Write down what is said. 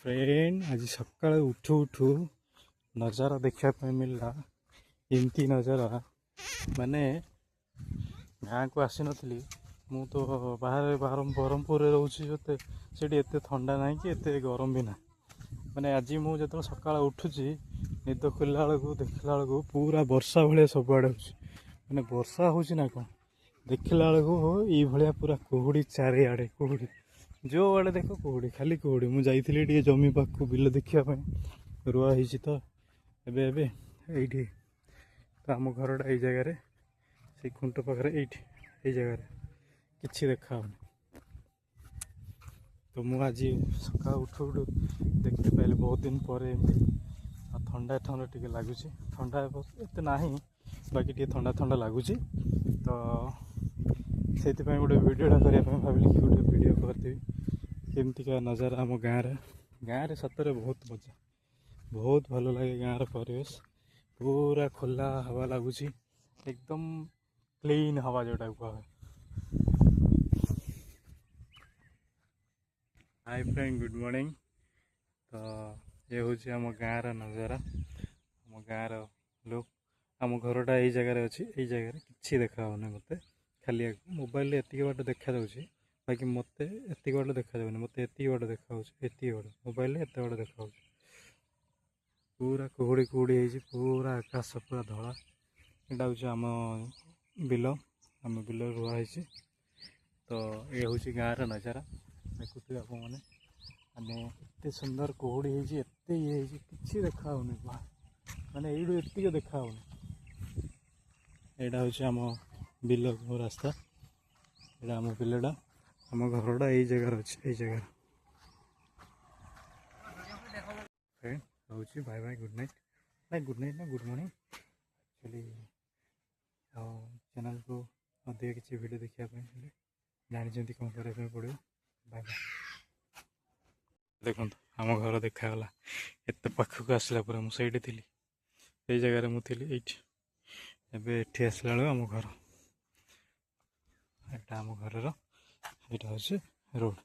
Friend आज सकाଳେ उठू उठू नजारा देखा मिलला एमती नजारा माने गाँ को आसी नी मु तो बाहर ब्रह्मपुर रोचे एत थंडा ना कि एत गरम भी ना माने आज मुझे सका उठुची निद खोलला बेलू देखला बेलू पूरा वर्षा भाया सबुआड़े हो वर्षा हो कौन देखला बेलू ये पूरा कुहुड़ी चारिआडे कुहुड़ी जो आड़े देख कुहुड़ी खाली कुहुड़ी मुझे जमी पाख बिल देखापी रुआ हो तो एबे तो आम घरटा ये जगार से खुंट पाखे ये जगार कि देखा तो मुझे सका उठू उठू देखते पाइले बहुत दिन पर ठंडा ठंडा टी लगुच ठंडा एत ना बाकी टे ठंडा ठंडा लगुच तो से गोटे वीडियोटा करने भाविली कि गोटे वीडियो करदेवी केमतिका नजारा आम गाँव सतरे बहुत मजा बहुत भल लगे गाँव परिवेश पूरा खोला हवा लगुच एकदम क्लीन हवा जोटा कह हाय फ्रेंड गुड मॉर्निंग तो ये हूँ आम गाँव नजारा आम गाँव लोग आम घरटा यही जगार अच्छी यही जगार कि देखा मत खाली मोबाइल एति बाट देखा बाकी मत एति बाट देखा मत एति बाट देखा एति बाट मोबाइल एत बाट देखा पूरा कुहुड़ी कुहुड़ी हो पूरा आकाश पूरा धला यहाँ हूँ आम बिल आम बिल रुआई तो ये हूँ गाँव नजारा देखुए आप मैंने एत सुंदर कुहुड़ी एत ये कि देखा माने ये देखा यहाँ हूँ आम बिल रास्ता यहाँ आम बिलटा आम घरटा यही जगार अच्छे यही जगार फ्रेंड रोचे बाय बाय गुड नाइट ना गुड मॉर्निंग एक्चुअली चैनल को अधिक किसी वीडियो देखापी जानी कौन करने पड़ो बाय बाय देखो आम घर देखागला एत पाखक आसला पूरा मुझे थी ये जगार मुझे ये आसला बेलू आम घर यहाँ आम घर यहाँ हूँ रोड।